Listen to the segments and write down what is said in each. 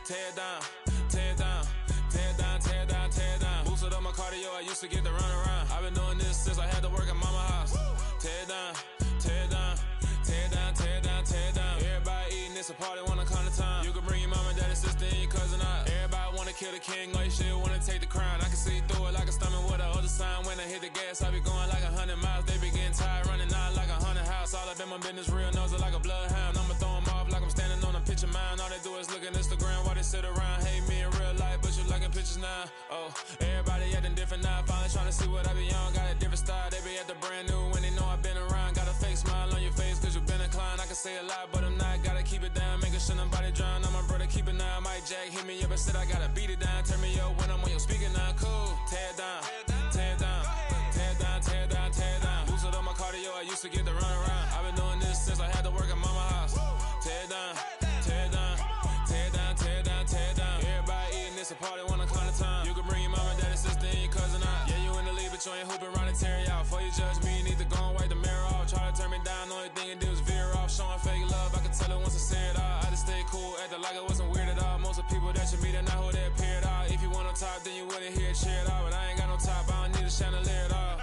tear down, tear down, tear down, tear down, tear down. Boosted up my cardio, I used to get to run around. I've been doing this since I had to work at mama house. Tear down, tear down, tear down, tear down, tear down. Everybody eating, it's a party when I come to time. You can bring your mama, daddy, sister, and your cousin out. Everybody wanna kill the king, like shit, wanna take the crown. I can see through it like a stomach with a other sign. When I hit the gas, I be going like 100 miles. They be getting tired, running out like 100 house. All up in my business, real nose like a bloodhound. I'ma throw 'em off like I'm standing on a picture mound. All they do is look at Instagram while they sit around. Hate me in real life, but you liking pictures now. Oh, everybody acting different now. Finally trying to see what I be on. Got a different style, they be at the brand new when they know I've been around. Got a fake smile on your face cause you been inclined. I can say a lot, but I'm not. Gotta keep it down, making sure nobody drown. I'm my brother, keep it now. Mike Jack hit me up and said I gotta beat it down. Turn me up when I'm on your speaker now. Cool, tear down, tear down, tear down, tear down, tear down. Boosted up my cardio, I used to get to run around. I've been doing this since I had to work at mama house. Tear down, tear down, tear down, tear down, tear down. Everybody eating, it's a party when I come to time. You can bring your mama, daddy, sister, and your cousin out. Yeah, you in the league, but you ain't hooping around and tear out. Before you judge me, you need to go and wipe the mirror off. Try to turn me down, only thing it did was veer off. Showing fake love, I can tell it once I see it all. I just stay cool, acting like it wasn't weird at all. Most of the people that you meet are not who they appear at all. If you want on top, then you wouldn't hear it cheer at all. But I ain't got no top, I don't need a chandelier at all.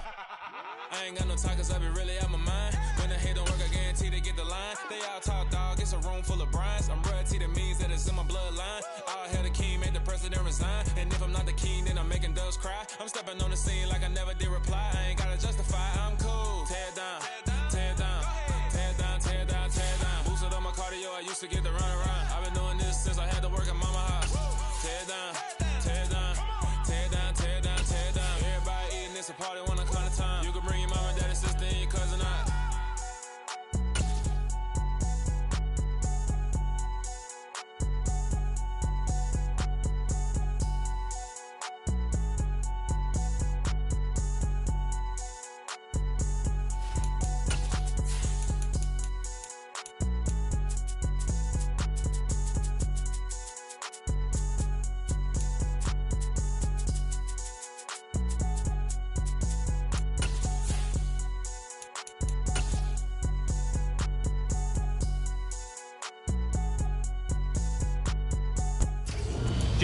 I ain't got no time cause I be really out my mind. When the hate don't work, I guarantee they get the line. They all talk dog, it's a room full of brinds. I'm royalty, that means that it's in my bloodline. All hail the king, make the president resign. And if I'm not the king, then I'm making doves cry. I'm stepping on the scene like I never did reply. I ain't gotta justify, I'm cool. Tear down, tear down, tear down, tear down, tear down. Boosted up my cardio, I used to get to run around. I've been doing this since I had to work at mama house. Tear down, tear down, tear down, tear down, tear down. Everybody eating, it's a party when I come to time. You can bring your mama, daddy, sister, and your cousin out.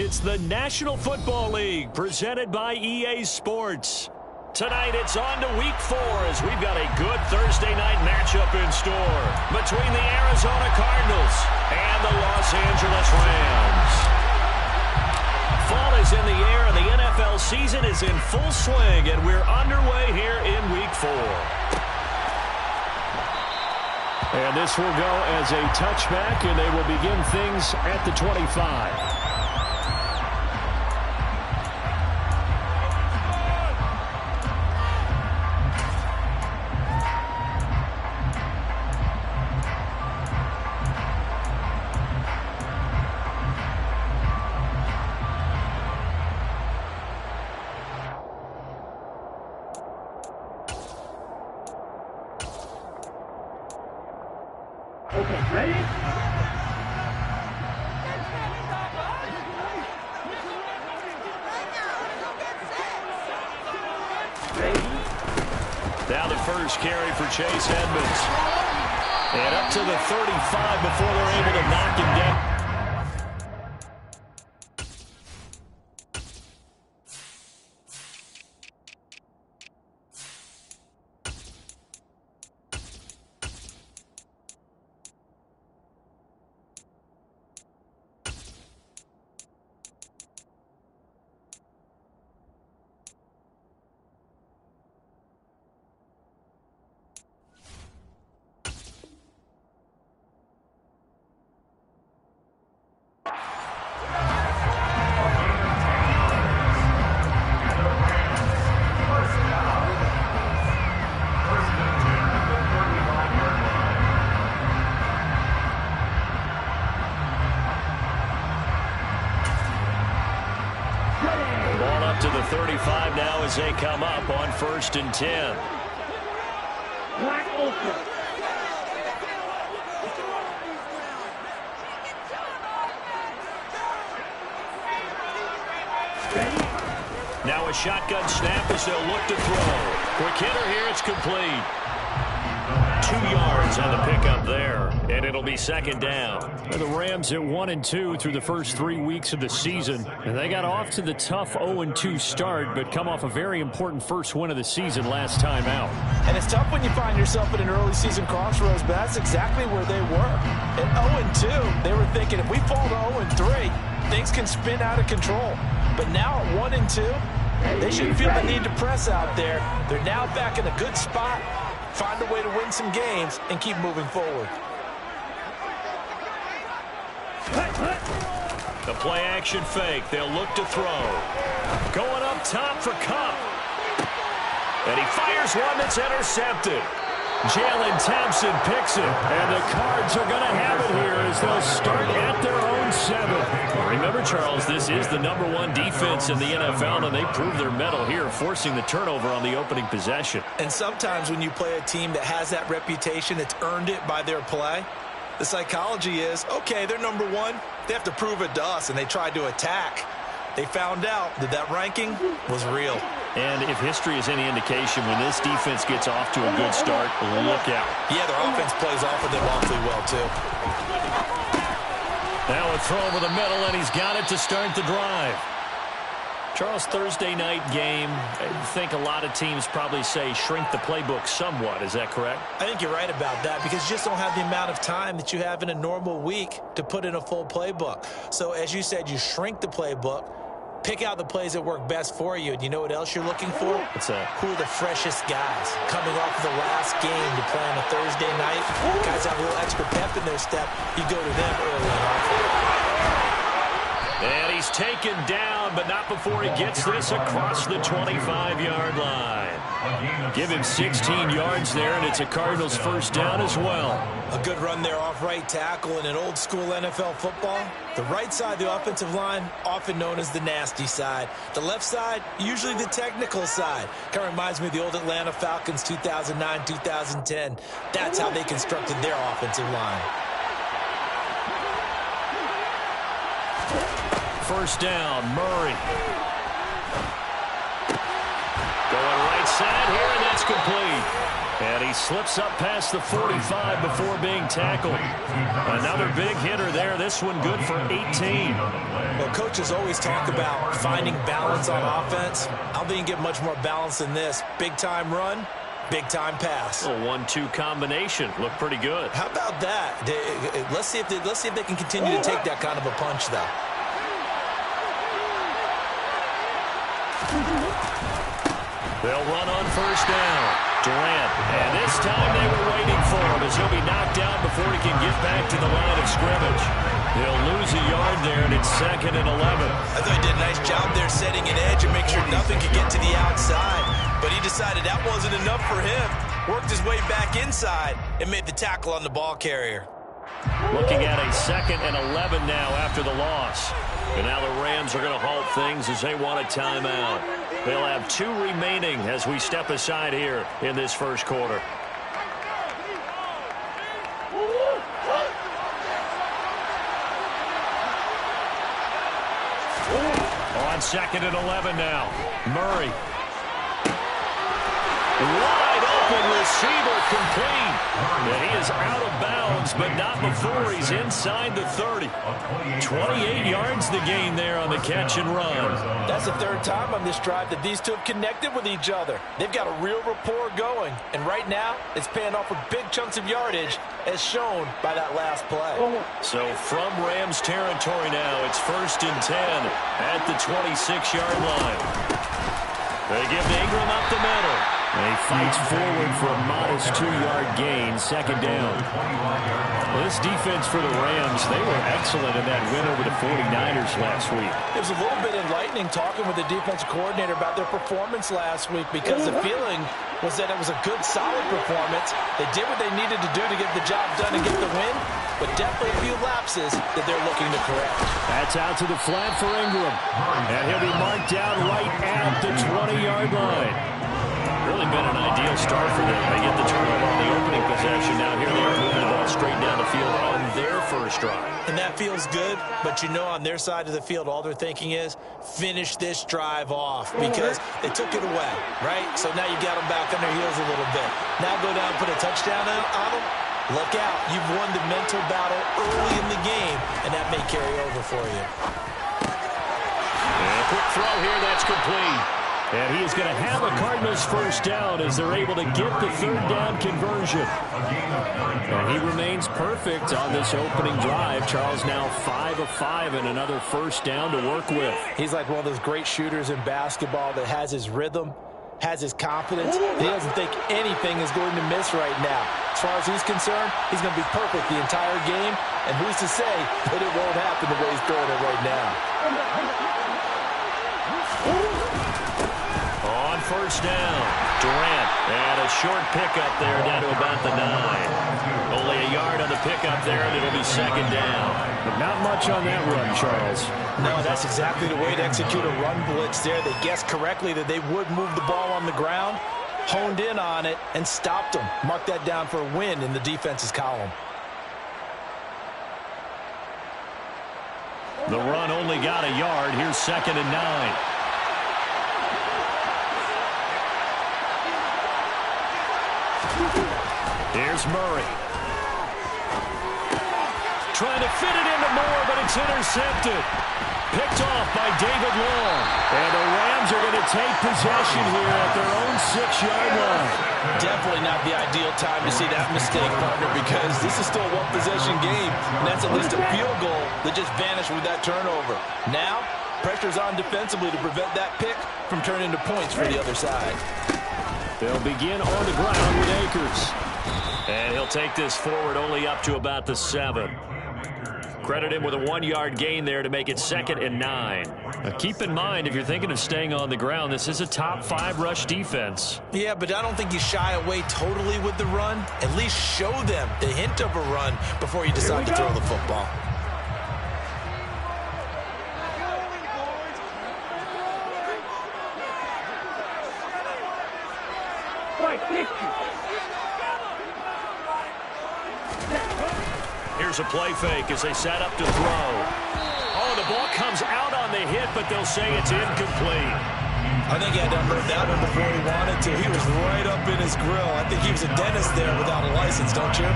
It's the National Football League presented by EA Sports. Tonight it's on to Week 4 as we've got a good Thursday night matchup in store between the Arizona Cardinals and the Los Angeles Rams. Fall is in the air and the NFL season is in full swing, and we're underway here in Week 4. And this will go as a touchback, and they will begin things at the 25. Now the first carry for Chase Edmonds. And up to the 35 before they're able to knock him down. To the 35 now as they come up on 1st and 10. Now a shotgun snap as they'll look to throw. Quick hitter here, it's complete. yards on the pickup there, and it'll be second down. The Rams at 1-2 through the first 3 weeks of the season, and they got off to the tough 0-2 start, but come off a very important first win of the season last time out. And it's tough when you find yourself at an early season crossroads, but that's exactly where they were. At 0-2, they were thinking if we fall to 0-3, things can spin out of control. But now at 1-2, they shouldn't feel the need to press out there. They're now back in a good spot, find a way to win some games, and keep moving forward. The play-action fake. They'll look to throw. Going up top for Kupp. And he fires one that's intercepted. Jalen Thompson picks it, and the Cards are going to have it here as they'll start at their own 7. Remember, Charles, this is the #1 defense in the NFL, and they prove their mettle here, forcing the turnover on the opening possession. And sometimes when you play a team that has that reputation, that's earned it by their play, the psychology is, okay, they're #1. They have to prove it to us, and they tried to attack. They found out that that ranking was real. And if history is any indication, when this defense gets off to a good start, look out. Yeah, their offense plays off of them awfully well, too. Now a throw over the middle, and he's got it to start the drive. Charles, Thursday night game, I think a lot of teams probably say shrink the playbook somewhat. Is that correct? I think you're right about that because you just don't have the amount of time that you have in a normal week to put in a full playbook. So as you said, you shrink the playbook, pick out the plays that work best for you. And you know what else you're looking for? What's that? Who are the freshest guys coming off of the last game to play on a Thursday night? Guys have a little extra pep in their step. You go to them early and often. And he's taken down, but not before he gets this across the 25-yard line. Give him 16 yards there, and it's a Cardinals first down as well. A good run there off right tackle in an old-school NFL football. The right side of the offensive line, often known as the nasty side. The left side, usually the technical side. Kind of reminds me of the old Atlanta Falcons 2009-2010. That's how they constructed their offensive line. First down, Murray. Going right side here, and that's complete. And he slips up past the 45 before being tackled. Another big hitter there. This one good for 18. Well, coaches always talk about finding balance on offense. I don't think you can get much more balance than this. Big-time run, big-time pass. A 1-2 combination. Looked pretty good. How about that? Let's see if they can continue to take that kind of a punch, though. They'll run on first down. Durant, and this time they were waiting for him as he'll be knocked down before he can get back to the line of scrimmage. He'll lose a yard there, and it's 2nd and 11. I thought he did a nice job there setting an edge and make sure nothing could get to the outside. But he decided that wasn't enough for him. Worked his way back inside and made the tackle on the ball carrier. Looking at a 2nd and 11 now after the loss. And now the Rams are going to halt things as they want a timeout. They'll have 2 remaining as we step aside here in this first quarter. On 2nd and 11 now. Murray. Wide open receiver complete. And he is out of bounds, but not before he's inside the 30. 28 yards the gain there on the catch and run. That's the 3rd time on this drive that these two have connected with each other. They've got a real rapport going. And right now, it's paying off with big chunks of yardage, as shown by that last play. So from Rams territory now, it's 1st and 10 at the 26-yard line. They give Ingram up the middle. And he fights forward for a modest 2-yard gain, 2nd down. Well, this defense for the Rams, they were excellent in that win over the 49ers last week. It was a little bit enlightening talking with the defensive coordinator about their performance last week because the feeling was that it was a good, solid performance. They did what they needed to do to get the job done and get the win, but definitely a few lapses that they're looking to correct. That's out to the flat for Ingram. And he'll be marked down right at the 20-yard line. Really been an ideal start for them. They get the turnover on the opening possession. Now here they are moving the ball straight down the field on their first drive. And that feels good, but you know on their side of the field, all they're thinking is finish this drive off because they took it away, right? So now you got them back on their heels a little bit. Now go down and put a touchdown on them. Look out. You've won the mental battle early in the game, and that may carry over for you. And a quick throw here. That's complete. And he is going to have a Cardinals first down as they're able to get the third down conversion. And he remains perfect on this opening drive. Charles now 5 of 5 and another first down to work with. He's like one of those great shooters in basketball that has his rhythm, has his confidence. He doesn't think anything is going to miss right now. As far as he's concerned, he's going to be perfect the entire game. And who's to say that it won't happen the way he's throwing it right now? On first down, Durant, and a short pickup there down to about the 9. Only a yard on the pickup there, and it'll be second down. But not much on that run, Charles. No, that's exactly the way to execute a run blitz there. They guessed correctly that they would move the ball on the ground, honed in on it, and stopped them. Mark that down for a win in the defense's column. The run only got a yard. Here's second and 9. Here's Murray. Trying to fit it into Moore, but it's intercepted. Picked off by David Long. And the Rams are going to take possession here at their own 6-yard line. Definitely not the ideal time to see that mistake, partner, because this is still a one-possession game, and that's at least a field goal that just vanished with that turnover. Now, pressure's on defensively to prevent that pick from turning into points for the other side. They'll begin on the ground with Akers. And he'll take this forward only up to about the 7. Credit him with a 1-yard gain there to make it second and 9. Now keep in mind, if you're thinking of staying on the ground, this is a top 5 rush defense. Yeah, but I don't think you shy away totally with the run. At least show them the hint of a run before you decide to throw the football. Here's a play fake as they set up to throw. Oh, the ball comes out on the hit, but they'll say it's incomplete. I think he had to unload that one before he wanted to. He was right up in his grill. I think he was a dentist there without a license, don't you?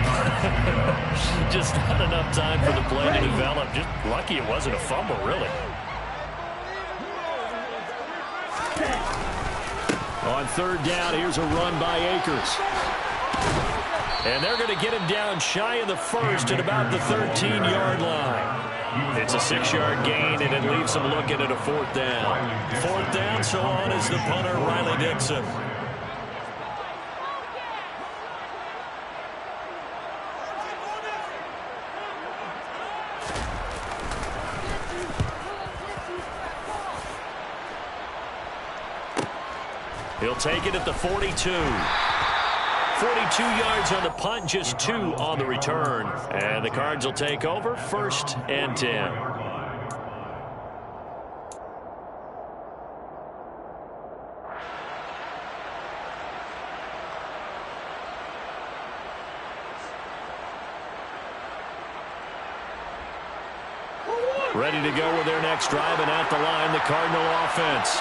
Just not enough time for the play to develop. Just lucky it wasn't a fumble, really. On third down, here's a run by Akers. And they're going to get him down shy of the first at about the 13-yard line. It's a 6-yard gain, and it leaves them looking at a 4th down. 4th down, so on is the punter, Riley Dixon. He'll take it at the 42. 42 yards on the punt, just 2 on the return. And the Cards will take over, 1st and 10. Ready to go with their next drive, and at the line, the Cardinal offense.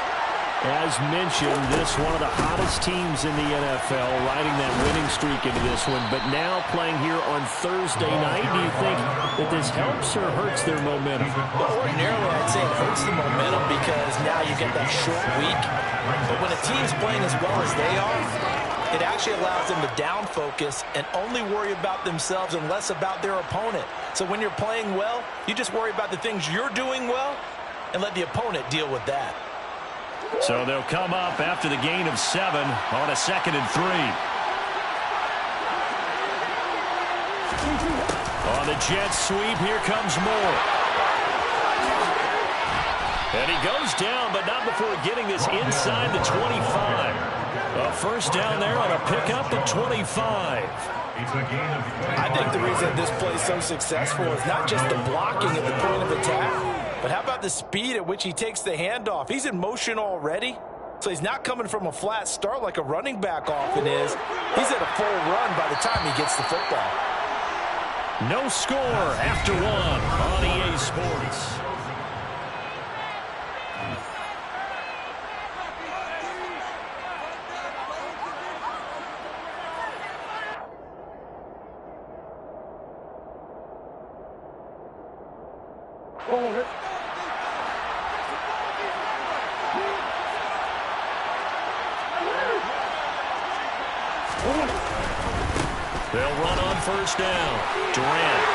As mentioned, this one of the hottest teams in the NFL, riding that winning streak into this one, but now playing here on Thursday night. Do you think that this helps or hurts their momentum? Well, ordinarily, I'd say it hurts the momentum because now you get that short week. But when a team's playing as well as they are, it actually allows them to down focus and only worry about themselves and less about their opponent. So when you're playing well, you just worry about the things you're doing well and let the opponent deal with that. So they'll come up after the gain of 7 on a 2nd and 3. On the jet sweep, here comes Moore. And he goes down, but not before getting this inside the 25. A first down there on a pickup at 25. I think the reason this play is so successful is not just the blocking at the point of attack, but how about the speed at which he takes the handoff? He's in motion already, so he's not coming from a flat start like a running back often is. He's at a full run by the time he gets the football. No score after one on EA Sports. They'll run on first down. Durant.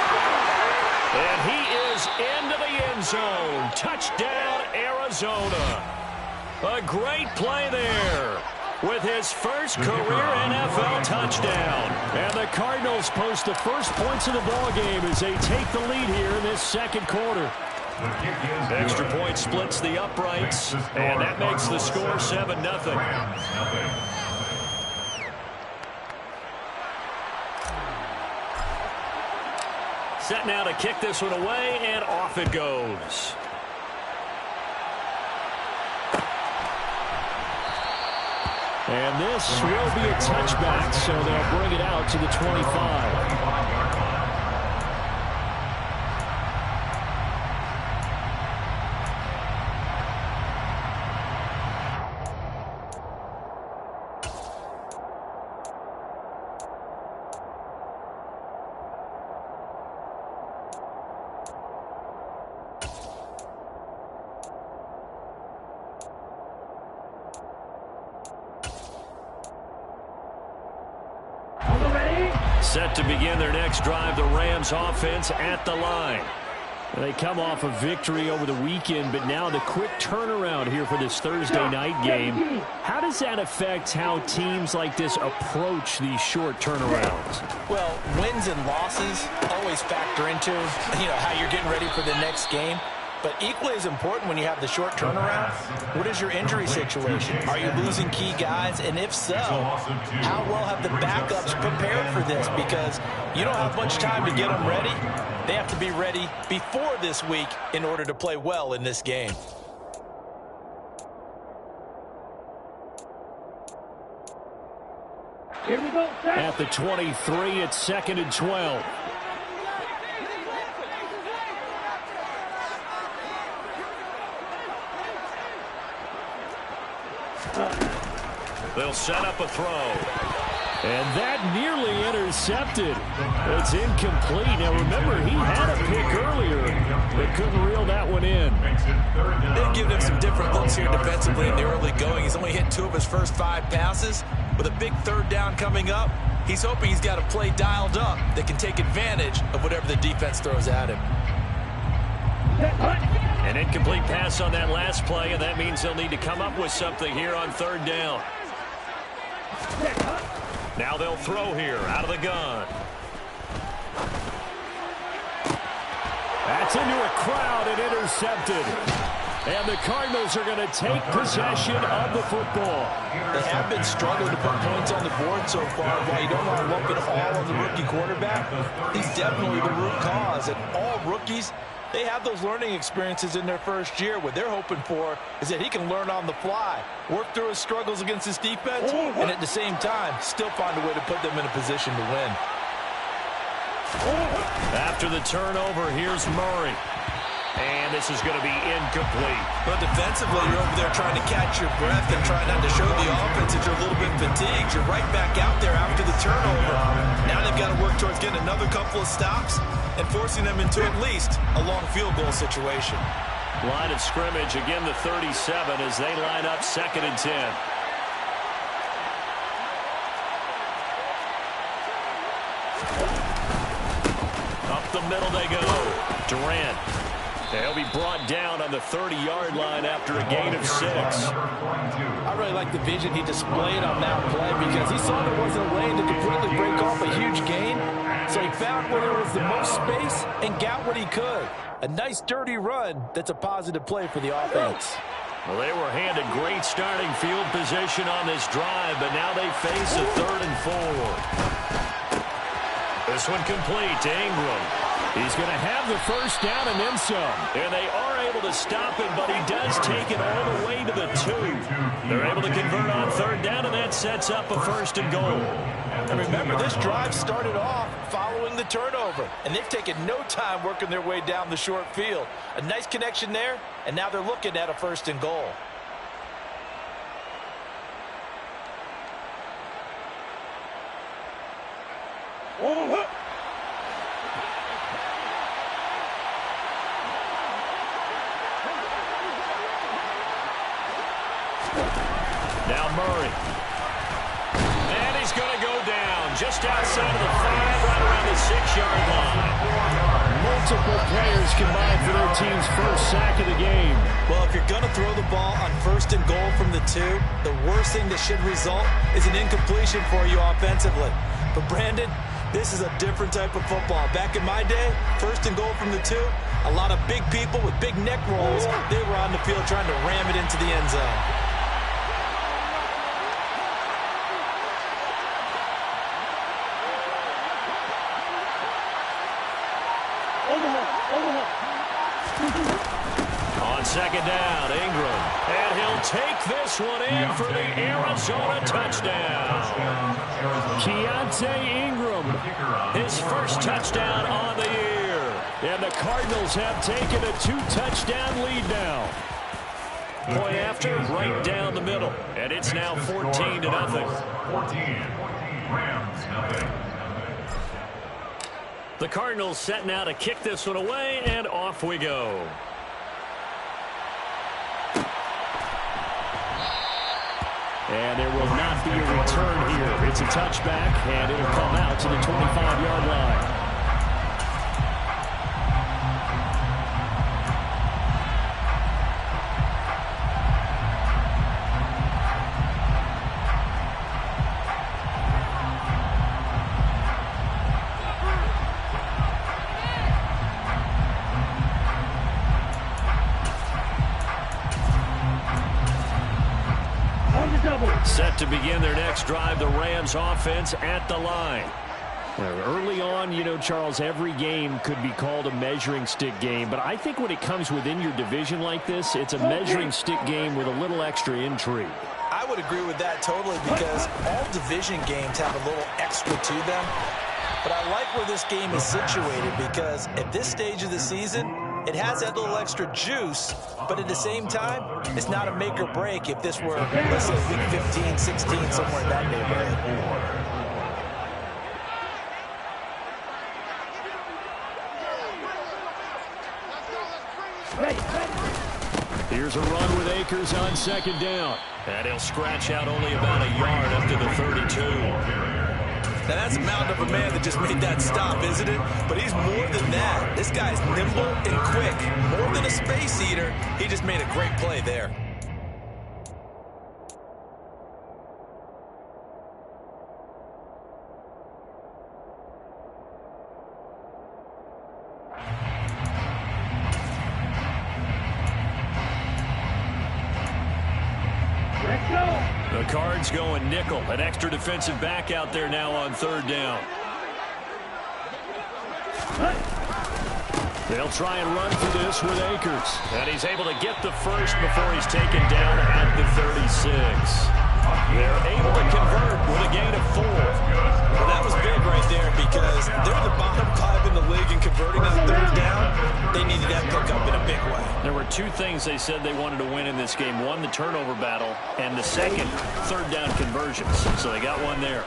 And he is into the end zone. Touchdown, Arizona. A great play there with his first career NFL touchdown. And the Cardinals post the first points of the ballgame as they take the lead here in this second quarter. Extra point splits the uprights, and that makes the score 7-0. Set now to kick this one away, and off it goes. And this will be a touchback, so they'll bring it out to the 25. Set to begin their next drive, the Rams offense at the line. They come off a victory over the weekend, but now the quick turnaround here for this Thursday night game. How does that affect how teams like this approach these short turnarounds? Well, wins and losses always factor into, how you're getting ready for the next game. But equally as important when you have the short turnaround, what is your injury situation? Are you losing key guys? And if so, how well have the backups prepared for this? Because you don't have much time to get them ready. They have to be ready before this week in order to play well in this game. Here we go. At the 23, it's 2nd and 12. They'll set up a throw. And that nearly intercepted. It's incomplete. Now, remember, he had a pick earlier, but couldn't reel that one in. They've given him some different looks here defensively in the early going. He's only hit 2 of his first 5 passes. With a big third down coming up, he's hoping he's got a play dialed up that can take advantage of whatever the defense throws at him. An incomplete pass on that last play, and that means they'll need to come up with something here on 3rd down. Now they'll throw here out of the gun. That's into a crowd and intercepted. And the Cardinals are going to take possession of the football. They have been struggling to put points on the board so far. While you don't want to lump it all on the rookie quarterback, he's definitely the root cause. And all rookies, they have those learning experiences in their first year. What they're hoping for is that he can learn on the fly, work through his struggles against his defense, and at the same time, still find a way to put them in a position to win. After the turnover, here's Murray. And this is going to be incomplete. But defensively, you're over there trying to catch your breath and trying not to show the offense that you're a little bit fatigued. You're right back out there after the turnover. Now they've got to work towards getting another couple of stops and forcing them into at least a long field goal situation. Line of scrimmage, again the 37 as they line up 2nd and 10. Up the middle they go. Durant. They'll be brought down on the 30-yard line after a gain of 6. I really like the vision he displayed on that play because he saw there wasn't a lane to completely break off a huge gain. So he found where there was the most space and got what he could. A nice dirty run that's a positive play for the offense. Well, they were handed great starting field position on this drive, but now they face a 3rd and 4. This one complete to Ingram. He's going to have the first down and then some. And they are able to stop him, but he does take it all the way to the 2. They're able to convert on 3rd down, and that sets up a 1st and goal. And remember, this drive started off following the turnover, and they've taken no time working their way down the short field. A nice connection there, and now they're looking at a 1st and goal. Now Murray. And he's going to go down just outside of the 5, right around the 6-yard line. Multiple players combined for their team's first sack of the game. Well, if you're going to throw the ball on 1st and goal from the 2, the worst thing that should result is an incompletion for you offensively. But Brandon, this is a different type of football. Back in my day, 1st and goal from the 2, a lot of big people with big neck rolls, they were on the field trying to ram it into the end zone. On 2nd down, Ingram. And he'll take this one in for the Arizona touchdown. Keontae Ingram, his first touchdown on the year. And the Cardinals have taken a 2-touchdown lead now. Point after, right down the middle. And it's now 14-0. 14, Rams, nothing. The Cardinals set now to kick this one away, and off we go. And there will not be a return here. It's a touchback, and it'll come out to the 25-yard line. Set to begin their next drive, the Rams offense at the line. Early on, you know, Charles, every game could be called a measuring stick game, but I think when it comes within your division like this, it's a measuring stick game with a little extra intrigue. I would agree with that totally, because all division games have a little extra to them. But I like where this game is situated, because at this stage of the season, it has that little extra juice, but at the same time, it's not a make or break if this were, let's say, week 15, 16, somewhere in that neighborhood. Here's a run with Akers on 2nd down. And he'll scratch out only about a yard up to the 32. Now, that's a mountain of a man that just made that stop, isn't it? But he's more than that. This guy's nimble and quick. More than a space eater, he just made a great play there. The Cards going nickel. An extra defensive back out there now on 3rd down. They'll try and run for this with Akers. And he's able to get the first before he's taken down at the 36. They're able to convert with a gain of 4. Well, that was big right there, because they're the bottom 5 in the league in converting on 3rd down. They needed that pickup in a big way. There were 2 things they said they wanted to win in this game. One, the turnover battle, and the second, 3rd down conversions. So they got one there.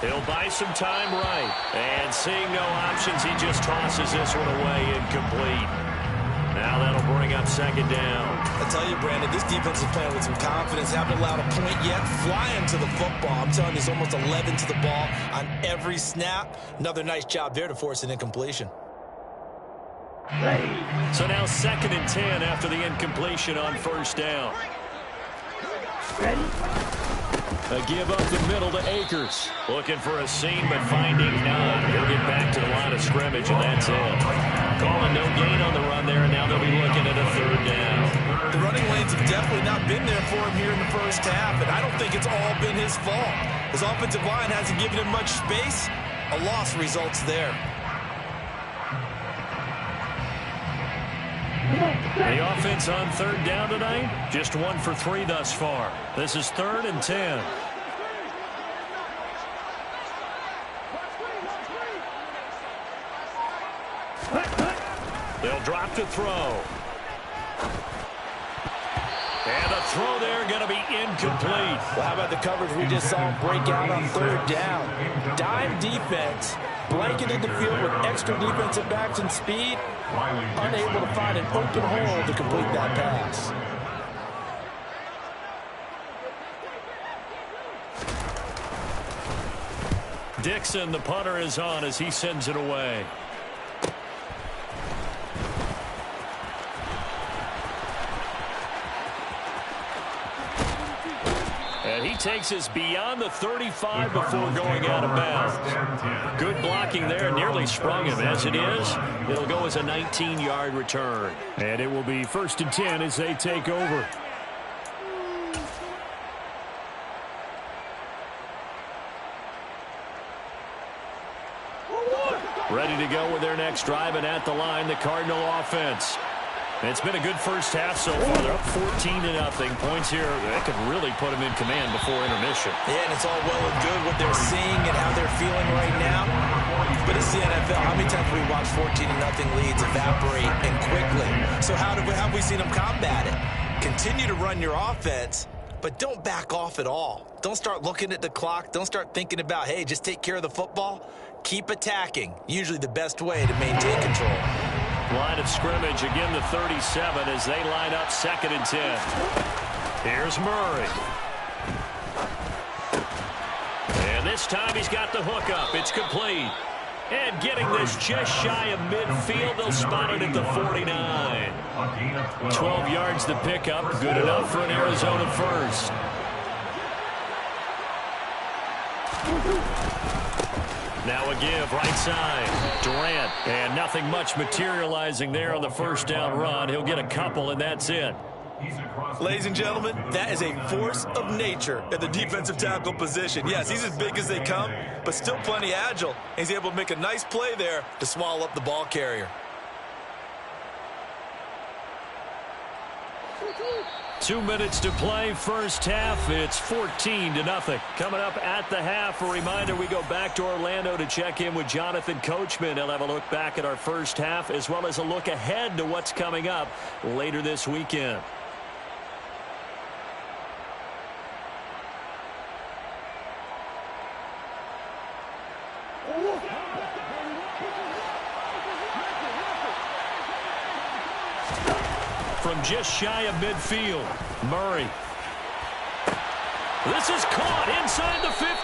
He'll buy some time right. And seeing no options, he just tosses this one away incomplete. Now that'll bring up 2nd down. I tell you, Brandon, this defense is playing with some confidence. Haven't allowed a point yet. Flying to the football. I'm telling you, it's almost 11 to the ball on every snap. Another nice job there to force an incompletion. So now 2nd and 10 after the incompletion on 1st down. A give up the middle to Akers. Looking for a seam, but finding none. He'll get back to the line of scrimmage, and that's it. Calling no gain on the run there, and now they'll be looking at a 3rd down. The running lanes have definitely not been there for him here in the first half, and I don't think it's all been his fault. His offensive line hasn't given him much space. A loss results there. The offense on 3rd down tonight, just 1 for 3 thus far. This is 3rd and 10. They'll drop to throw. And the throw there going to be incomplete. Well, how about the coverage we just saw him break out on third down? Dime defense, blanketed the field with extra defensive backs and speed, unable to find an open hole to complete that pass. Dixon, the punter, is on as he sends it away. And he takes us beyond the 35 before going out of bounds. Good blocking there, nearly sprung him. As it is, it'll go as a 19-yard return. And it will be 1st and 10 as they take over. Ready to go with their next drive, and at the line, the Cardinal offense. It's been a good first half so far. They're up 14-0. Points here, they could really put them in command before intermission. Yeah, and it's all well and good what they're seeing and how they're feeling right now. But it's the NFL. How many times have we watched 14-0 leads evaporate and quickly? So how have we seen them combat it? Continue to run your offense, but don't back off at all. Don't start looking at the clock. Don't start thinking about, hey, just take care of the football. Keep attacking. Usually the best way to maintain control. Line of scrimmage, again the 37 as they line up 2nd and 10. Here's Murray. And this time he's got the hook up. It's complete. And getting this just shy of midfield, they'll spot it at the 49. 12 yards to pick up. Good enough for an Arizona first. Now a give, right side. Durant, and nothing much materializing there on the first down run. He'll get a couple, and that's it. Ladies and gentlemen, that is a force of nature at the defensive tackle position. Yes, he's as big as they come, but still plenty agile. He's able to make a nice play there to swallow up the ball carrier. 2 minutes to play, first half. It's 14-0. Coming up at the half, a reminder, we go back to Orlando to check in with Jonathan Coachman. He'll have a look back at our first half as well as a look ahead to what's coming up later this weekend. From just shy of midfield, Murray. This is caught inside the 15.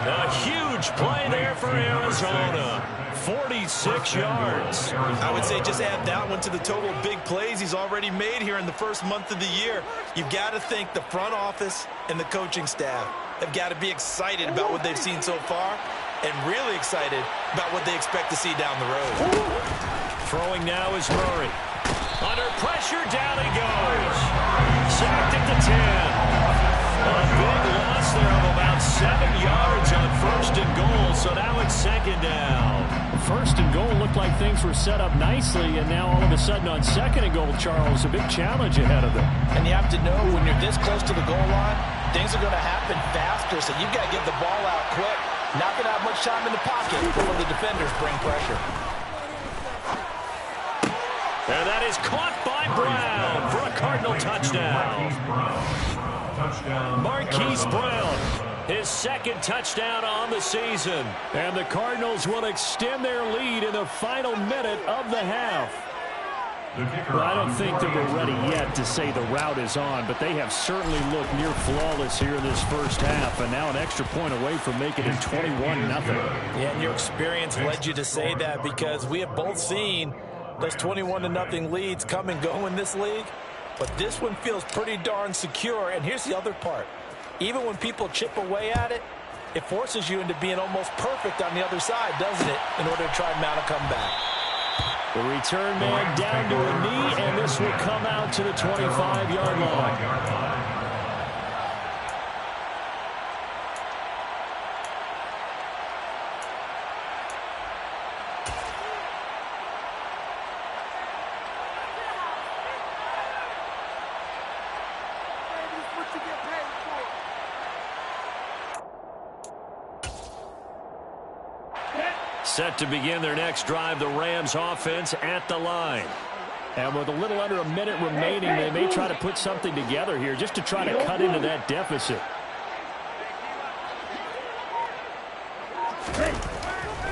A huge play there for Arizona. 46 yards. I would say just add that one to the total of big plays he's already made here in the first month of the year. You've got to think the front office and the coaching staff have got to be excited about what they've seen so far and really excited about what they expect to see down the road. Throwing now is Murray. Under pressure, down he goes. Sacked at the 10. A big loss there of about 7 yards on 1st and goal, so now it's 2nd down. 1st and goal looked like things were set up nicely, and now all of a sudden on 2nd and goal, Charles, a big challenge ahead of them. And you have to know when you're this close to the goal line, things are going to happen faster, so you've got to get the ball out quick. Not going to have much time in the pocket before the defenders bring pressure. And that is caught by Brown for a Cardinal touchdown. Marquise Brown, his 2nd touchdown on the season. And the Cardinals will extend their lead in the final minute of the half. Well, I don't think that we're ready yet to say the route is on, but they have certainly looked near flawless here in this first half, and now an extra point away from making it 21-0. Yeah, and your experience led you to say that because we have both seen those 21-0 leads come and go in this league. But this one feels pretty darn secure. And here's the other part. Even when people chip away at it, it forces you into being almost perfect on the other side, doesn't it, in order to try and mount a comeback. The return man down to a knee, and this will come out to the 25-yard line. Set to begin their next drive, the Rams offense at the line. And with a little under a minute remaining, they may try to put something together here just to try to cut into that deficit.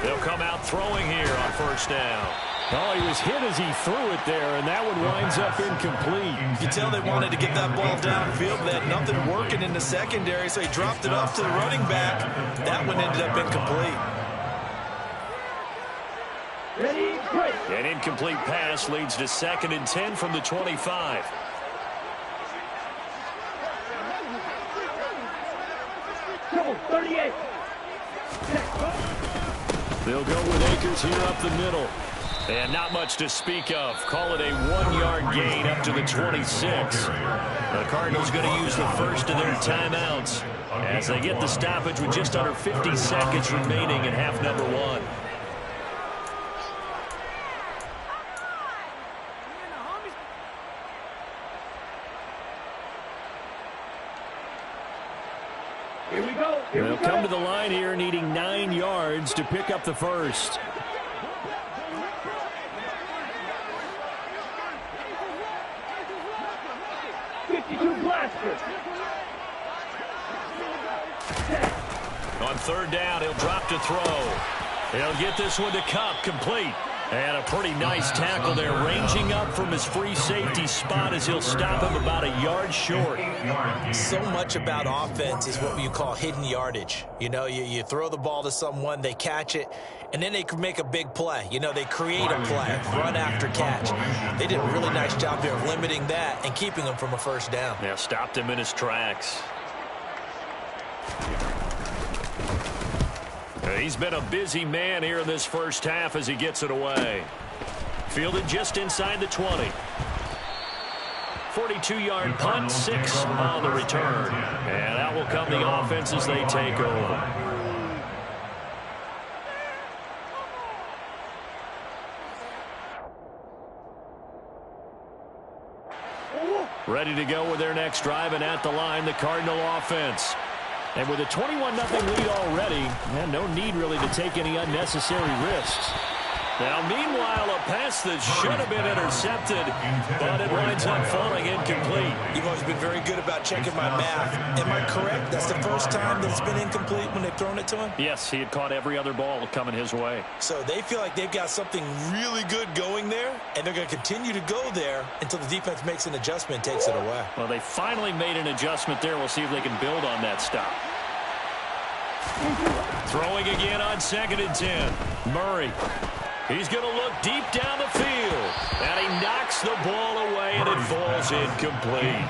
They'll come out throwing here on first down. Oh, he was hit as he threw it there, and that one winds up incomplete. You can tell they wanted to get that ball downfield, but they had nothing working in the secondary, so he dropped it off to the running back. That one ended up incomplete. An incomplete pass leads to 2nd and 10 from the 25. They'll go with Akers here up the middle. And not much to speak of. Call it a 1-yard gain up to the 26. The Cardinals going to use the first of their timeouts as they get the stoppage with just under 50 seconds remaining in half number 1. They'll come to the line here needing 9 yards to pick up the first. On 3rd down, he'll drop to throw. He'll get this one to Kupp, complete. And a pretty nice tackle there, ranging up from his free safety spot as he'll stop him about a yard short. So much about offense is what you call hidden yardage. You know, you throw the ball to someone, they catch it, and then they can make a big play. You know, they create a play, run after catch. They did a really nice job here of limiting that and keeping him from a first down. Yeah, stopped him in his tracks. He's been a busy man here in this first half as he gets it away. Fielded just inside the 20. 42-yard punt, 6 on the return. And out will come the offense as they take over. Ready to go with their next drive, and at the line, the Cardinal offense. And with a 21-0 lead already, and no need really to take any unnecessary risks. Now, meanwhile, a pass that should have been intercepted, but it winds up falling incomplete. You've always been very good about checking my math. Am I correct? That's the first time that it's been incomplete when they've thrown it to him? Yes, he had caught every other ball coming his way. So they feel like they've got something really good going there, and they're going to continue to go there until the defense makes an adjustment and takes it away. Well, they finally made an adjustment there. We'll see if they can build on that stop. Throwing again on 2nd and 10. Murray. He's going to look deep down the field. And he knocks the ball away, and it falls incomplete.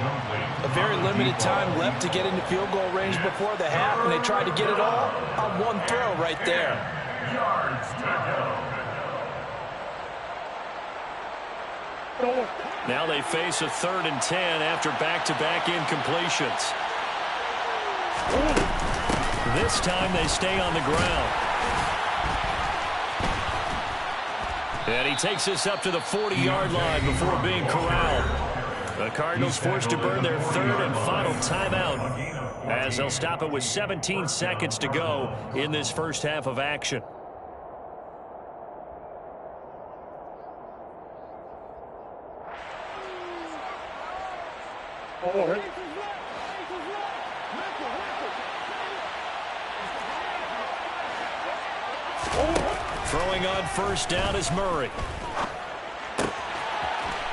A very limited time left to get into field goal range before the half, and they tried to get it all on one throw right there. Now they face a 3rd and 10 after back-to-back incompletions. This time they stay on the ground. And he takes this up to the 40-yard line before being corralled. The Cardinals forced to burn their 3rd and final timeout as they'll stop it with 17 seconds to go in this first half of action. Throwing on first down is Murray.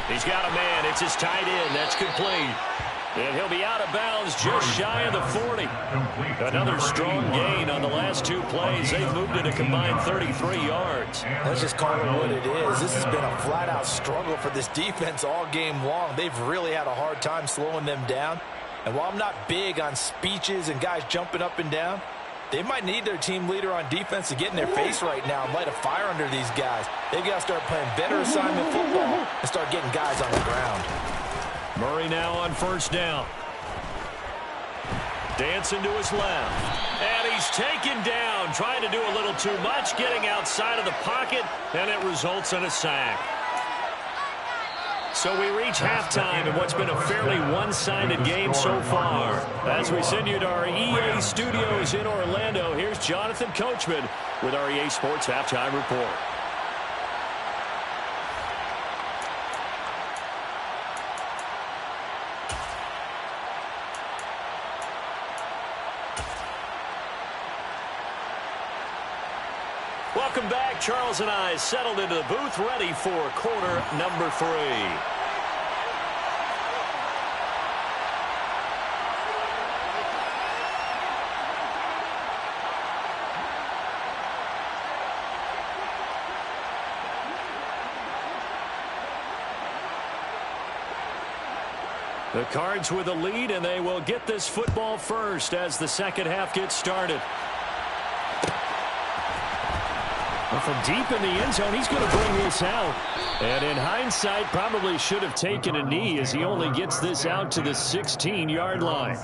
He's got a man. It's his tight end. That's complete. And he'll be out of bounds just shy of the 40. Another strong gain on the last 2 plays. They've moved it a combined 33 yards. Let's just call it what it is. This has been a flat-out struggle for this defense all game long. They've really had a hard time slowing them down. And while I'm not big on speeches and guys jumping up and down, they might need their team leader on defense to get in their face right now and light a fire under these guys. They've got to start playing better assignment football and start getting guys on the ground. Murray now on first down. Dancing to his left. And he's taken down, trying to do a little too much, getting outside of the pocket, and it results in a sack. So we reach halftime in what's been a fairly one-sided game so far. As we send you to our EA studios in Orlando, here's Jonathan Coachman with our EA Sports Halftime Report. Welcome back. Charles and I settled into the booth, ready for quarter number 3. The Cards with a lead, and they will get this football first as the second half gets started. From deep in the end zone, he's going to bring this out. And in hindsight, probably should have taken a knee as he only gets this out to the 16-yard line.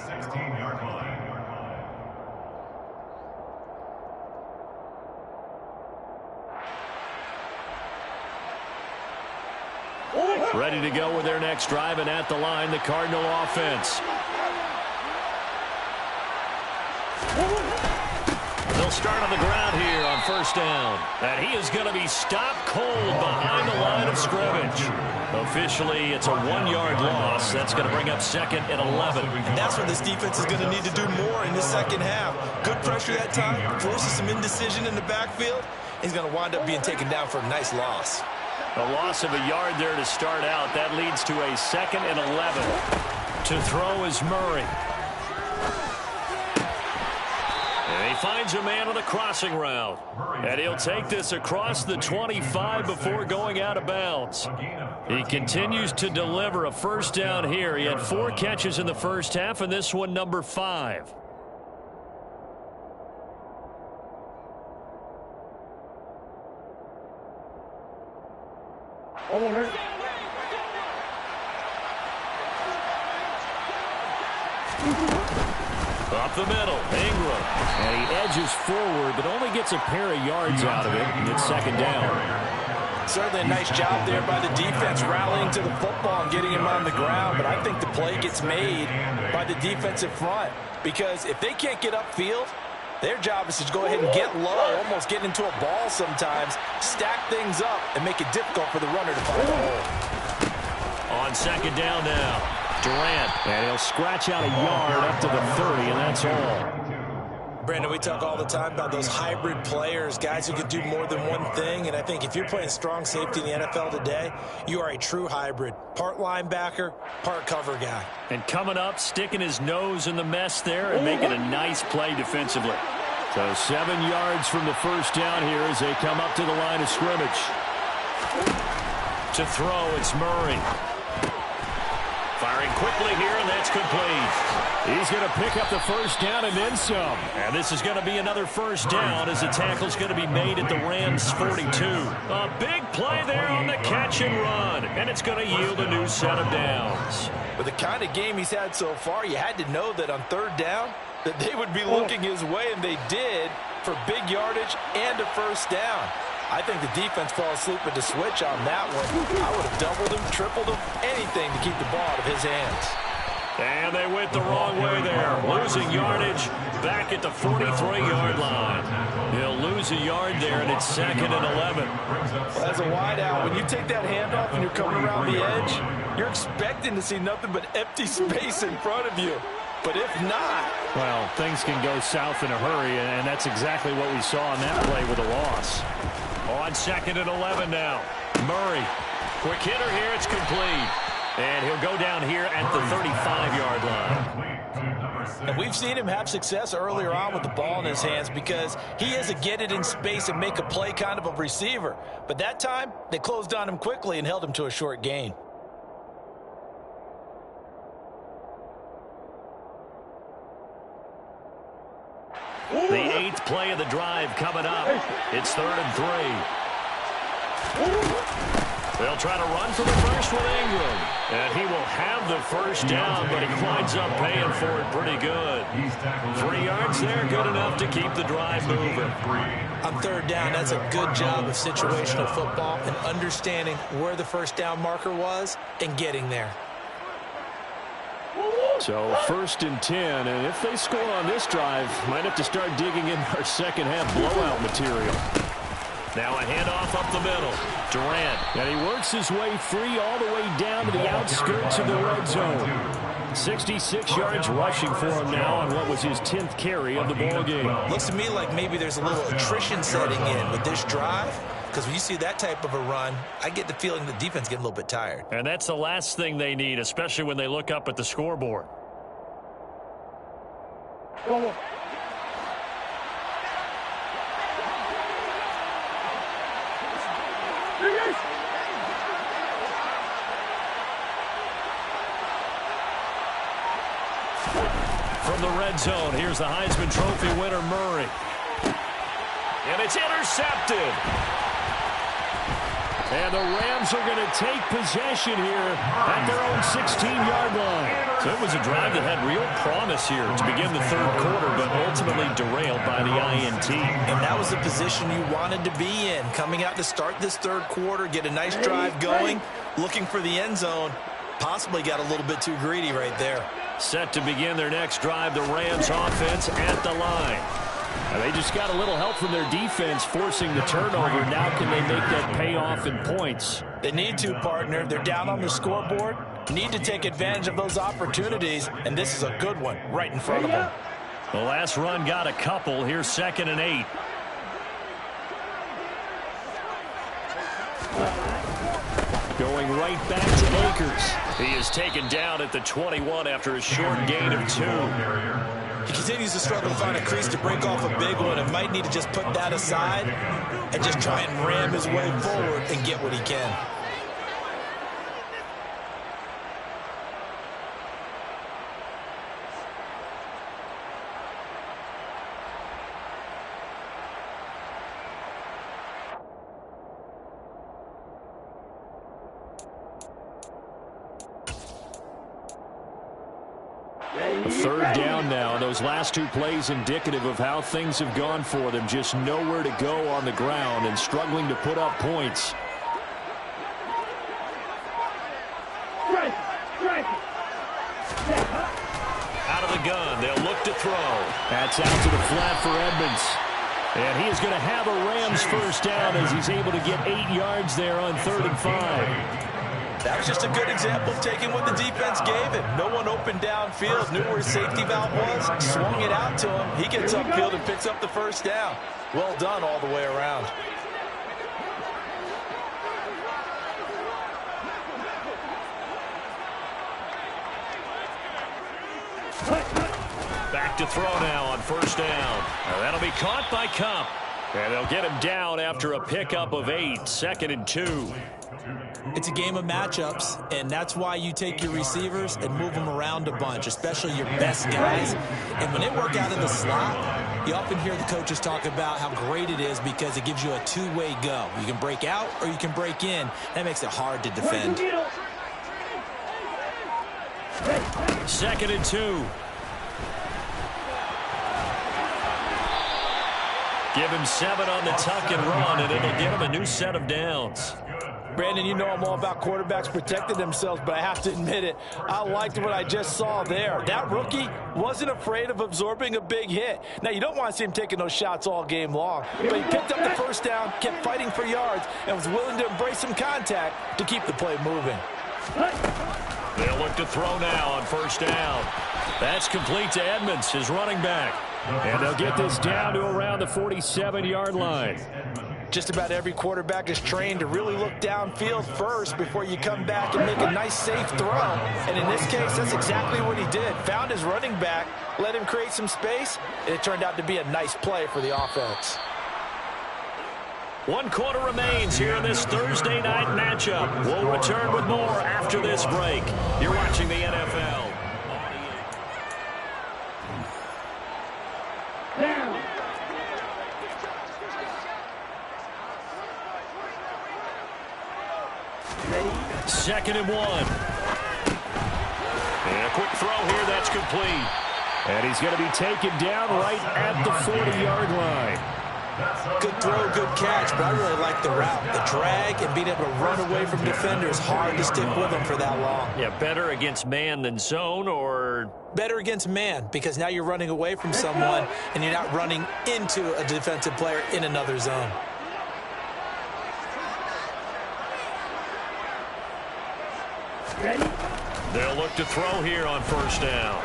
Ready to go with their next drive, and at the line, the Cardinal offense. They'll start on the ground here on first down. And he is going to be stopped cold behind the line of scrimmage. Officially, it's a 1-yard loss. That's going to bring up second and 11. And that's what this defense is going to need to do more in the second half. Good pressure that time, forces some indecision in the backfield. He's going to wind up being taken down for a nice loss. A loss of a yard there to start out. That leads to a second and 11. To throw is Murray. And he finds a man on the crossing route. And he'll take this across the 25 before going out of bounds. He continues to deliver a first down here. He had 4 catches in the first half, and this one number 5. Up the middle, Ingram. And he edges forward, but only gets a pair of yards out of it. And it's second down. Certainly a nice job there by the defense, rallying to the football and getting him on the ground. But I think the play gets made by the defensive front. Because if they can't get upfield, their job is to go ahead and get low, almost get into a ball sometimes, stack things up, and make it difficult for the runner to find a hole. On second down now. Durant, and he'll scratch out a yard up to the 30, and that's all. Brandon, we talk all the time about those hybrid players, guys who can do more than one thing, and I think if you're playing strong safety in the NFL today, you are a true hybrid. Part linebacker, part cover guy. And coming up, sticking his nose in the mess there and making a nice play defensively. So 7 yards from the first down here as they come up to the line of scrimmage. To throw, it's Murray. Firing quickly here, and that's complete. He's going to pick up the first down and then some. And this is going to be another first down as the tackle's going to be made at the Rams' 42. A big play there on the catch and run, and it's going to yield a new set of downs. With the kind of game he's had so far, you had to know that on third down that they would be looking his way, and they did, for big yardage and a first down. I think the defense fell asleep at the switch on that one. I would have doubled him, tripled him, anything to keep the ball out of his hands. And they went the wrong way there. Losing yardage back at the 43-yard line. He'll lose a yard there, and it's second and 11. Well, as a wideout, when you take that handoff and you're coming around the edge, you're expecting to see nothing but empty space in front of you. But if not... Well, things can go south in a hurry, and that's exactly what we saw on that play with a loss. On second and 11 now. Murray. Quick hitter here. It's complete. And he'll go down here at the 35-yard line. And we've seen him have success earlier on with the ball in his hands because he is a get it in space and make a play kind of a receiver. But that time, they closed on him quickly and held him to a short gain. The 8th play of the drive coming up. It's 3rd and 3. They'll try to run for the first with Ingram. And he will have the first down, but he winds up paying for it pretty good. 3 yards there, good enough to keep the drive moving. On third down, that's a good job of situational football and understanding where the first down marker was and getting there. So 1st and 10, and if they score on this drive, might have to start digging in our second half blowout material. Now a handoff up the middle. Durant. And he works his way free all the way down to the outskirts of the red zone. 66 yards rushing for him now on what was his 10th carry of the ball game. Looks to me like maybe there's a little attrition setting in with this drive, because when you see that type of a run, I get the feeling the defense getting a little bit tired. And that's the last thing they need, especially when they look up at the scoreboard. From the red zone, here's the Heisman Trophy winner, Murray. And it's intercepted. And the Rams are going to take possession here at their own 16-yard line. So it was a drive that had real promise here to begin the third quarter, but ultimately derailed by the INT. And that was the position you wanted to be in. Coming out to start this third quarter, get a nice drive going, looking for the end zone. Possibly got a little bit too greedy right there. Set to begin their next drive, the Rams offense at the line. They just got a little help from their defense forcing the turnover. Now can they make that pay off in points? They need to, partner. They're down on the scoreboard. Need to take advantage of those opportunities, and this is a good one right in front of them. The last run got a couple. Here's 2nd and 8. Going right back to Akers. He is taken down at the 21 after a short gain of 2. He continues to struggle to find a crease to break off a big one and might need to just put that aside and just try and ram his way forward and get what he can. Third down now. Those last 2 plays indicative of how things have gone for them. Just nowhere to go on the ground and struggling to put up points. Out of the gun. They'll look to throw. That's out to the flat for Edmonds. And he is going to have a Rams first down as he's able to get 8 yards there on 3rd and 5. That was just a good example of taking what the defense gave him. No one opened downfield, knew where his safety valve was, swung it out to him. He gets upfield and picks up the first down. Well done all the way around. Back to throw now on 1st down. That'll be caught by Kupp. And they'll get him down after a pickup of 8. 2nd and 2. It's a game of matchups, and that's why you take your receivers and move them around a bunch, especially your best guys. And when they work out in the slot, you often hear the coaches talk about how great it is because it gives you a two-way go. You can break out or you can break in. That makes it hard to defend. 2nd and 2. Give him 7 on the tuck and run, and it'll give him a new set of downs. Brandon, you know I'm all about quarterbacks protecting themselves, but I have to admit it, I liked what I just saw there. That rookie wasn't afraid of absorbing a big hit. Now, you don't want to see him taking those shots all game long, but he picked up the first down, kept fighting for yards, and was willing to embrace some contact to keep the play moving. They'll look to throw now on 1st down. That's complete to Edmonds, his running back. And they'll get this down to around the 47-yard line. Just about every quarterback is trained to really look downfield first before you come back and make a nice, safe throw. And in this case, that's exactly what he did. Found his running back, let him create some space, and it turned out to be a nice play for the offense. 1 quarter remains here in this Thursday night matchup. We'll return with more after this break. You're watching the NFL. 2nd and 1. And a quick throw here, that's complete. And he's going to be taken down right at the 40-yard line. Good throw, good catch, but I really like the route. The drag and being able to run away from defenders, hard to stick with them for that long. Yeah, better against man than zone, or? Better against man, because now you're running away from someone and you're not running into a defensive player in another zone. Ready? They'll look to throw here on 1st down.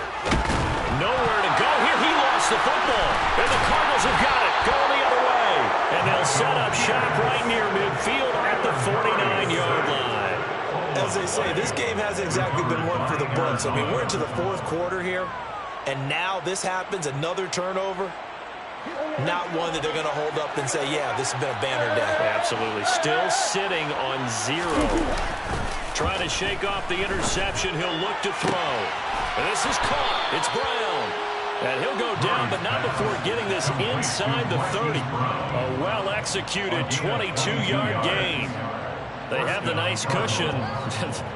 Nowhere to go here. He lost the football. And the Cardinals have got it. Going the other way. And they'll set up shop right near midfield at the 49-yard line. As they say, this game hasn't exactly been one for the books. I mean, we're into the 4th quarter here, and now this happens, another turnover. Not one that they're going to hold up and say, yeah, this has been a banner day. Absolutely. Still sitting on 0. Trying to shake off the interception. He'll look to throw. And this is caught. It's Brown. And he'll go down, but not before getting this inside the 30. A well-executed 22-yard gain. They have the nice cushion.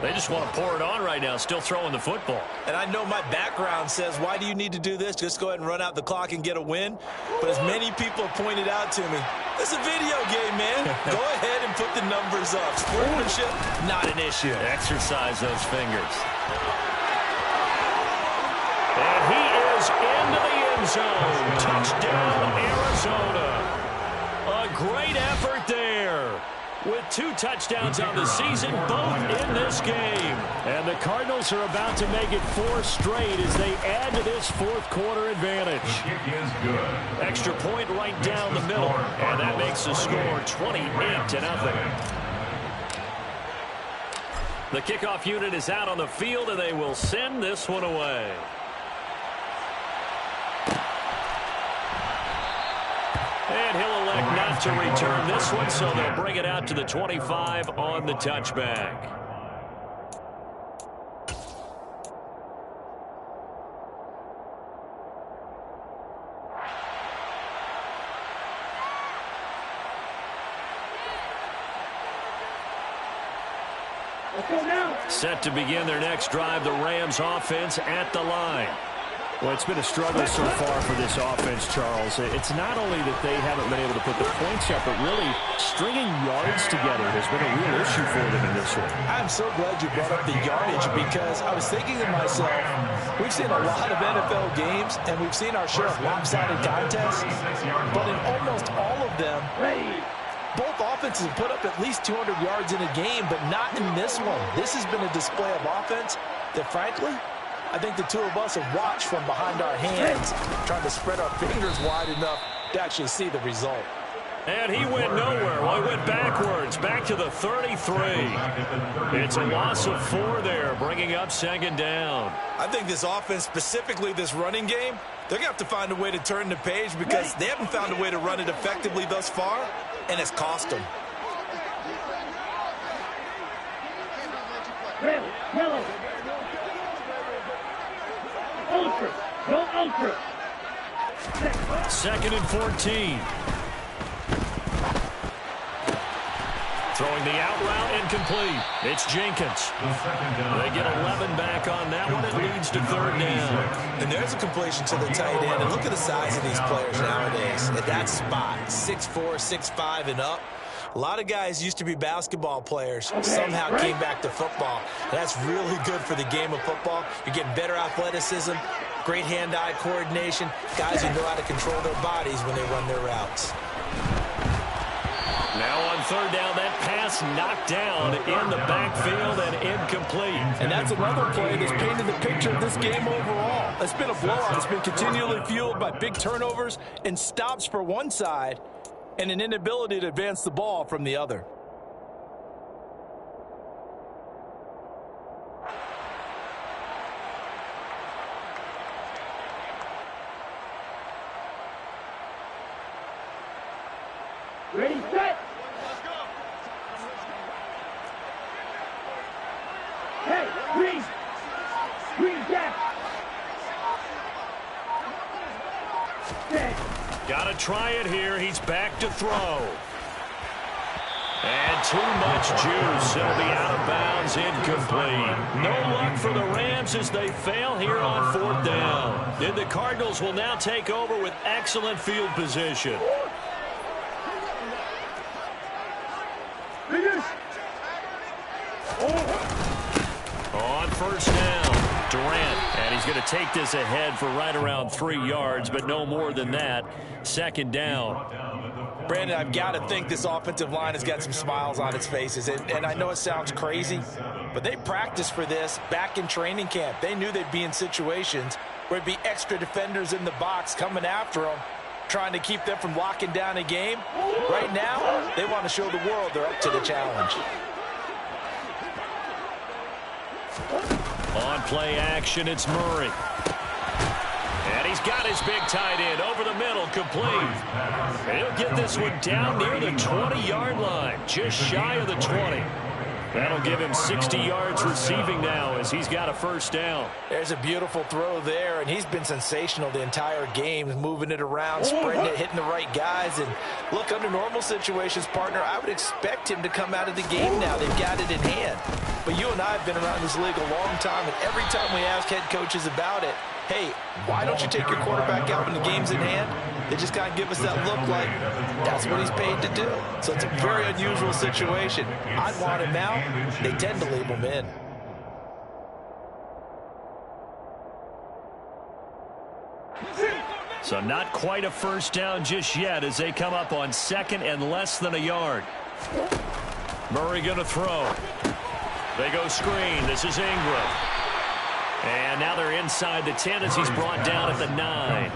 They just want to pour it on right now, still throwing the football. And I know my background says, why do you need to do this? Just go ahead and run out the clock and get a win. But as many people have pointed out to me, it's a video game, man. Go ahead and put the numbers up. Sportsmanship, not an issue. Exercise those fingers. And he is into the end zone. Touchdown, Arizona. A great effort there. With 2 touchdowns on the season, both in this game. And the Cardinals are about to make it 4 straight as they add to this 4th quarter advantage. Kick is good. Extra point right down the middle, and that makes the score 28-0. The kickoff unit is out on the field, and they will send this one away. And he'll elect not to return this one, so they'll bring it out to the 25 on the touchback. Set to begin their next drive, the Rams offense at the line. Well, it's been a struggle so far for this offense, Charles. It's not only that they haven't been able to put the points up, but really stringing yards together has been a real issue for them in this one. I'm so glad you brought up the yardage, because I was thinking to myself, we've seen a lot of NFL games, and we've seen our share of lopsided contests, but in almost all of them, both offenses have put up at least 200 yards in a game, but not in this one. This has been a display of offense that, frankly, I think the two of us have watched from behind our hands, trying to spread our fingers wide enough to actually see the result. And he went nowhere. Well, he went backwards, back to the 33. It's a loss of 4 there, bringing up 2nd down. I think this offense, specifically this running game, they're going to have to find a way to turn the page, because they haven't found a way to run it effectively thus far, and it's cost them. Yellow. Ultra. Go ultra. 2nd and 14. Throwing the out route, incomplete. It's Jenkins. They get 11 back on that one. It leads to 3rd down. And there's a completion to the tight end. And look at the size of these players nowadays at that spot. 6'4", 6'5", and up. A lot of guys used to be basketball players, somehow came back to football. That's really good for the game of football. You're getting better athleticism, great hand-eye coordination, guys who know how to control their bodies when they run their routes. Now on 3rd down, that pass knocked down in the backfield and incomplete. And that's another play that's painted the picture of this game overall. It's been a blowout. It's been continually fueled by big turnovers and stops for one side, and an inability to advance the ball from the other. Ready, set. Hey, green. Green jack. Set. Got to try it here. He's back to throw. And too much juice. It'll be out of bounds, incomplete. No luck for the Rams as they fail here on 4th down. And the Cardinals will now take over with excellent field position. On 1st down, Durant. And he's going to take this ahead for right around 3 yards, but no more than that. 2nd down. Brandon, I've got to think this offensive line has got some smiles on its faces. And I know it sounds crazy, but they practiced for this back in training camp. They knew they'd be in situations where it'd be extra defenders in the box coming after them, trying to keep them from locking down a game. Right now, they want to show the world they're up to the challenge. On play action, it's Murray. And he's got his big tight end over the middle, complete. And he'll get this one down near the 20-yard line, just shy of the 20. That'll give him 60 yards receiving now as he's got a 1st down. There's a beautiful throw there, and he's been sensational the entire game, moving it around, spreading it, hitting the right guys. And look, under normal situations, partner, I would expect him to come out of the game now. They've got it in hand. But you and I have been around this league a long time, and every time we ask head coaches about it, hey, why don't you take your quarterback out when the game's in hand? They just kind of give us that look like that's what he's paid to do. So it's a very unusual situation. I'd want him out. They tend to leave him in. So not quite a 1st down just yet as they come up on 2nd and less than a yard. Murray going to throw. They go screen. This is Ingram. And now they're inside the 10 as he's brought down at the 9.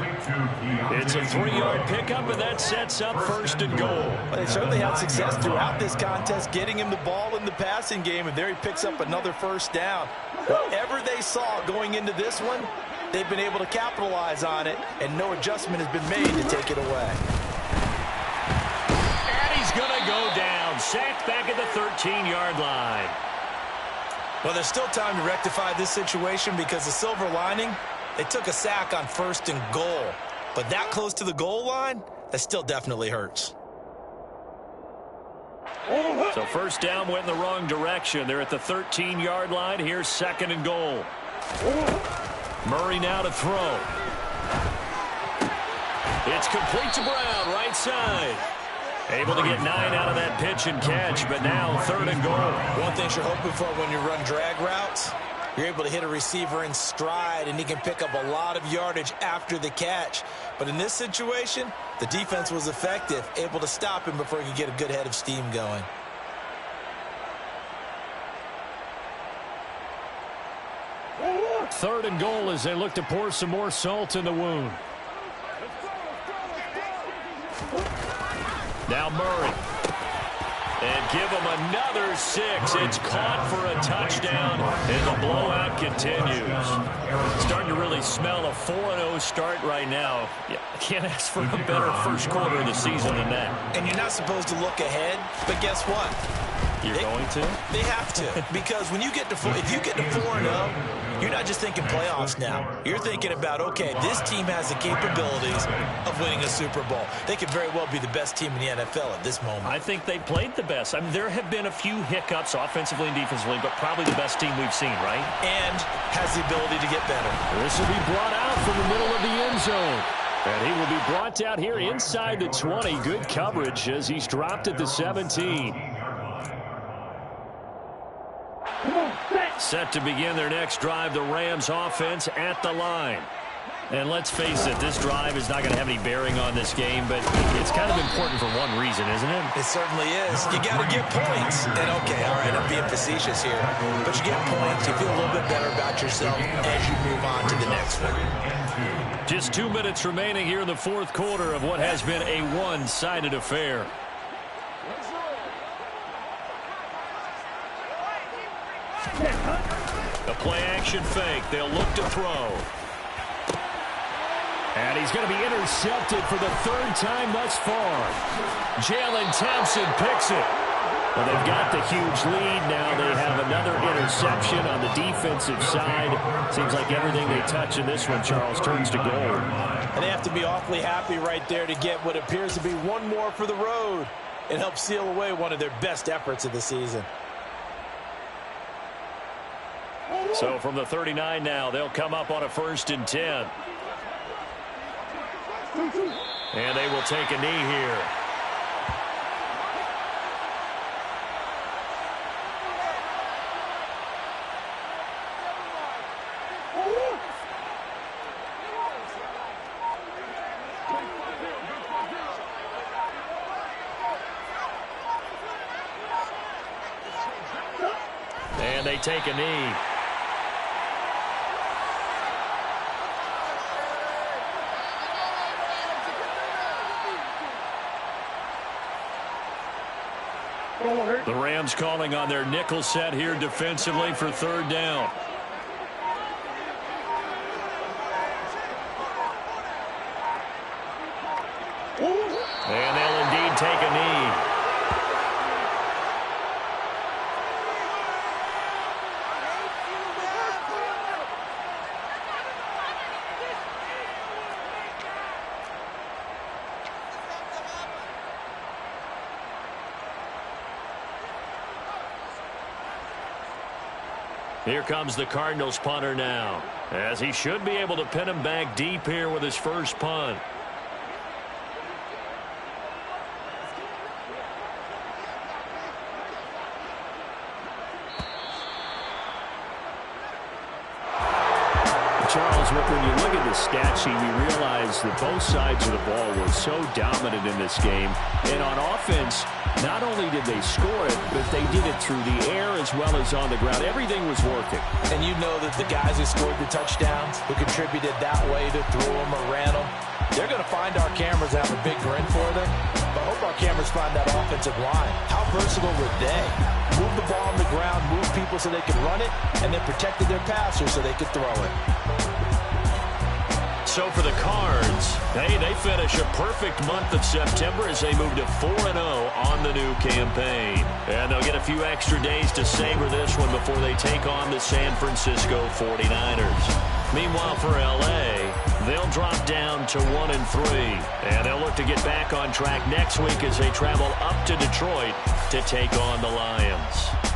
It's a 3-yard pickup, and that sets up 1st and goal. Well, they certainly had success throughout this contest, getting him the ball in the passing game, and there he picks up another 1st down. Whatever they saw going into this one, they've been able to capitalize on it, and no adjustment has been made to take it away. And he's going to go down, sacked back at the 13-yard line. Well, there's still time to rectify this situation because the silver lining, they took a sack on 1st and goal. But that close to the goal line, that still definitely hurts. So 1st down went in the wrong direction. They're at the 13-yard line. Here's 2nd and goal. Murray now to throw. It's complete to Brown, right side. Able to get 9 out of that pitch and catch, but now 3rd and goal. One thing you're hoping for when you run drag routes, you're able to hit a receiver in stride, and he can pick up a lot of yardage after the catch. But in this situation, the defense was effective, able to stop him before he could get a good head of steam going. Third and goal as they look to pour some more salt in the wound. Now Murray. And give him another 6. It's caught for a touchdown, and the blowout continues. Starting to really smell a 4-0 start right now. Yeah, can't ask for a better first quarter of the season than that. And you're not supposed to look ahead, but guess what? You're going to? They have to, because when you get to if you get to 4-0, you're not just thinking playoffs now. You're thinking about, okay, this team has the capabilities of winning a Super Bowl. They could very well be the best team in the NFL at this moment. I think they played the best. I mean, there have been a few hiccups offensively and defensively, but probably the best team we've seen, right? And has the ability to get better. This will be brought out from the middle of the end zone. And he will be brought out here inside the 20. Good coverage as he's dropped at the 17. Set to begin their next drive, the Rams offense at the line. And let's face it, this drive is not going to have any bearing on this game, but it's kind of important for one reason, isn't it? It certainly is. You got to get points. And okay, all right, I'm being facetious here, but you get points, you feel a little bit better about yourself as you move on to the next one. Just 2 minutes remaining here in the fourth quarter of what has been a one-sided affair. The play-action fake. They'll look to throw. And he's going to be intercepted for the third time thus far. Jalen Thompson picks it. Well, they've got the huge lead. Now they have another interception on the defensive side. Seems like everything they touch in this one, Charles, turns to gold. And they have to be awfully happy right there to get what appears to be one more for the road. and help seal away one of their best efforts of the season. So from the 39 now, they'll come up on a 1st and 10. And they will take a knee here. And they take a knee. The Rams calling on their nickel set here defensively for 3rd down. And they'll indeed take a knee. Here comes the Cardinals punter now, as he should be able to pin him back deep here with his first punt. Charles, when you look at the stat sheet, you realize that both sides of the ball were so dominant in this game. And on offense, not only did they score it, but they did it through the air as well as on the ground. Everything was working. And you know that the guys who scored the touchdowns, who contributed that way to throw them or ran them, they're going to find our cameras and have a big grin for them. But I hope our cameras find that offensive line. How versatile were they? Move the ball on the ground, move people so they could run it, and then protected their passers so they could throw it. So for the Cards, hey, they finish a perfect month of September as they move to 4-0 on the new campaign. And they'll get a few extra days to savor this one before they take on the San Francisco 49ers. Meanwhile, for L.A., they'll drop down to 1-3. And they'll look to get back on track next week as they travel up to Detroit to take on the Lions.